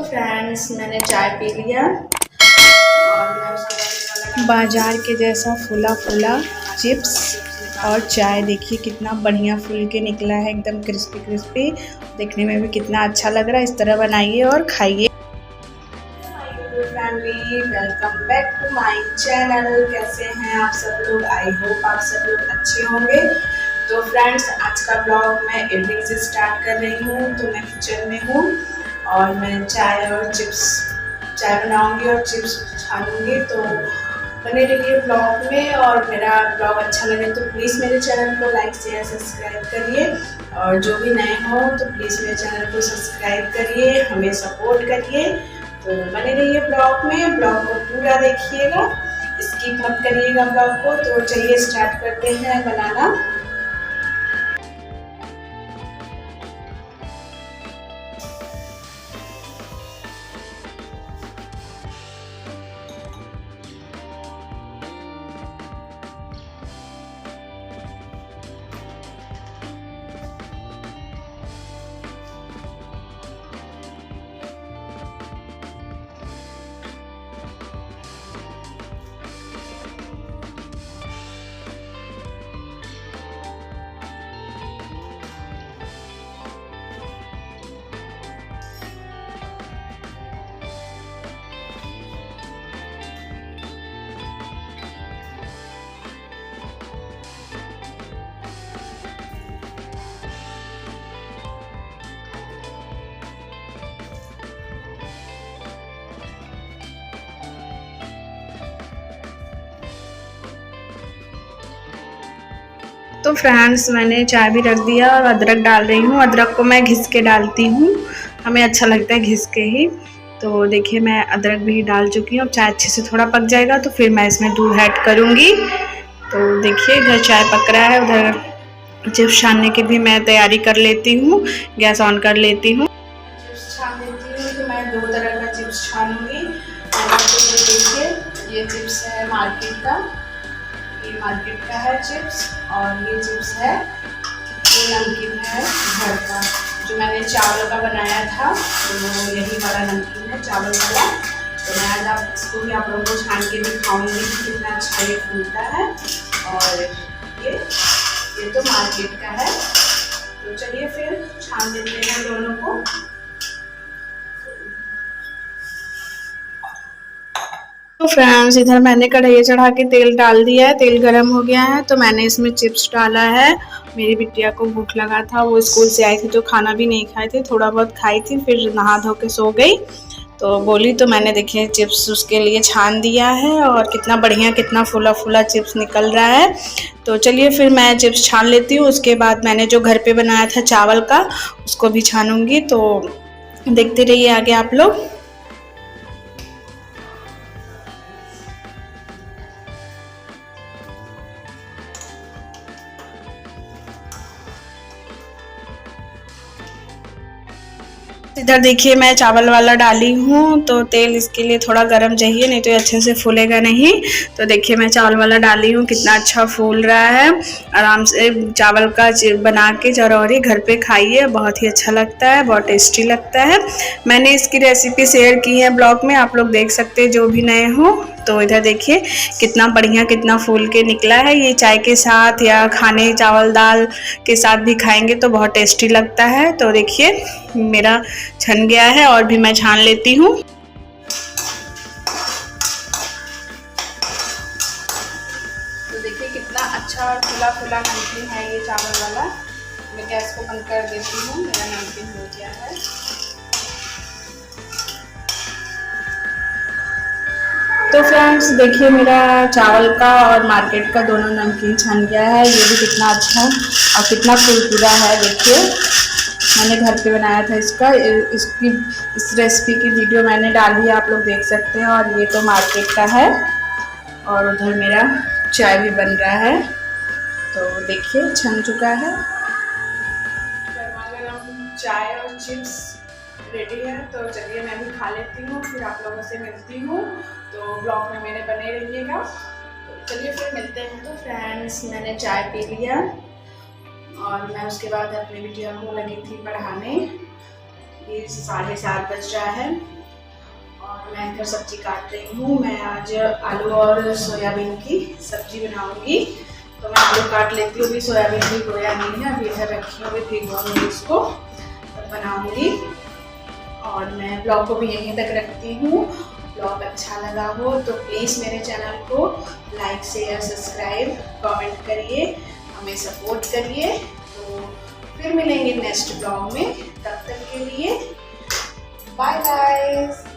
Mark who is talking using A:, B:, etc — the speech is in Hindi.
A: फ्रेंड्स मैंने चाय पी लिया और मैं उसके बाजार के जैसा फूला फूला चिप्स और चाय देखिए कितना बढ़िया फूल के निकला है, एकदम क्रिस्पी क्रिस्पी। देखने में भी कितना अच्छा लग रहा है। इस तरह बनाइए और खाइए। Family welcome back to my channel. कैसे हैं आप सब लोग? आई होप आप सब लोग अच्छे होंगे। तो फ्रेंड्स आज का ब्लॉग मैं इवनिंग से स्टार्ट कर रही हूँ। तो मैं किचन में हूँ और मैं चाय बनाऊंगी और चिप्स छानूंगी। तो बने रहिए ब्लॉग में और मेरा ब्लॉग अच्छा लगे तो प्लीज़ मेरे चैनल को लाइक शेयर सब्सक्राइब करिए और जो भी नए हो तो प्लीज़ मेरे चैनल को सब्सक्राइब करिए, हमें सपोर्ट करिए। तो बने रहिए ब्लॉग में, ब्लॉग को पूरा देखिएगा, स्किप मत करिएगा ब्लॉग को। तो चलिए स्टार्ट करते हैं बनाना। तो फ्रेंड्स मैंने चाय भी रख दिया और अदरक डाल रही हूँ। अदरक को मैं घिस के डालती हूँ, हमें अच्छा लगता है घिस के ही। तो देखिए मैं अदरक भी डाल चुकी हूँ। अब चाय अच्छे से थोड़ा पक जाएगा तो फिर मैं इसमें दूध ऐड करूँगी। तो देखिए इधर चाय पक रहा है, उधर चिप्स छानने की भी मैं तैयारी कर लेती हूँ। गैस ऑन कर लेती हूँ, चिप्स छान लेती हूँ। तो मैं 2 तरह का चिप्स छानूँगी। तो देखिए ये चिप्स है मार्केट का, ये मार्केट का है चिप्स और ये चिप्स है, ये नमकीन है घर का जो मैंने चावल का बनाया था। तो यही वाला नमकीन है चावल वाला। तो मैं आज इसको भी आप लोगों को छान के दिखाऊंगी कि कितना अच्छा ये फूलता है। और ये तो मार्केट का है। तो चलिए फिर छान देते हैं दोनों को। तो फ्रेंड्स इधर मैंने कढ़ाई चढ़ा के तेल डाल दिया है, तेल गरम हो गया है। तो मैंने इसमें चिप्स डाला है। मेरी बिटिया को भूख लगा था, वो स्कूल से आई थी तो खाना भी नहीं खाए थे, थोड़ा बहुत खाई थी, फिर नहा धो के सो गई। तो बोली तो मैंने देखिए चिप्स उसके लिए छान दिया है और कितना बढ़िया कितना फूला फूला चिप्स निकल रहा है। तो चलिए फिर मैं चिप्स छान लेती हूँ। उसके बाद मैंने जो घर पे बनाया था चावल का उसको भी छानूंगी। तो देखते रहिए आगे आप लोग। इधर देखिए मैं चावल वाला डाली हूँ। तो तेल इसके लिए थोड़ा गरम चाहिए, नहीं तो ये अच्छे से फूलेगा नहीं। तो देखिए मैं चावल वाला डाली हूँ, कितना अच्छा फूल रहा है। आराम से चावल का बना के चरौरी घर पे खाइए, बहुत ही अच्छा लगता है, बहुत टेस्टी लगता है। मैंने इसकी रेसिपी शेयर की है ब्लॉग में, आप लोग देख सकते हैं जो भी नए हो। तो इधर देखिए कितना बढ़िया कितना फूल के निकला है। ये चाय के साथ या खाने चावल दाल के साथ भी खाएंगे तो बहुत टेस्टी लगता है। तो देखिए मेरा छन गया है और भी मैं छान लेती हूँ। तो देखिए कितना अच्छा और फूला फूला नमकीन है ये चावल वाला। मैं गैस को बंद कर देती हूँ, मेरा नमकीन हो गया है। तो फ्रेंड्स देखिए मेरा चावल का और मार्केट का दोनों नमकीन छन गया है। ये भी कितना अच्छा और कितना कुरकुरा है। देखिए मैंने घर पे बनाया था इस रेसिपी की वीडियो मैंने डाली है, आप लोग देख सकते हैं। और ये तो मार्केट का है और उधर मेरा चाय भी बन रहा है। तो देखिए छन चुका है, गर्मा गर्म चाय और चिप्स रेडी है। तो चलिए मैं भी खा लेती हूँ, फिर आप लोगों से मिलती हूँ। तो ब्लॉग में मेरे बने रहिएगा। तो चलिए फिर मिलते हैं। तो फ्रेंड्स मैंने चाय पी लिया और मैं उसके बाद अपनी बिटिया को लगी थी पढ़ाने। ये 7:30 बज रहा है मैं इधर सब्जी काट रही हूँ। मैं आज आलू और सोयाबीन की सब्जी बनाऊंगी, तो मैं आलू काट लेती हूँ। अभी सोयाबीन भी धोया नहीं है, अभी इधर रखी हूँ, अभी भिगोऊंगी इसको तब बनाऊंगी। और मैं ब्लॉग को भी यहीं तक रखती हूँ। ब्लॉग अच्छा लगा हो तो प्लीज़ मेरे चैनल को लाइक शेयर सब्सक्राइब कमेंट करिए, हमें सपोर्ट करिए। तो फिर मिलेंगे नेक्स्ट ब्लॉग में, तब तक के लिए बाय बाय।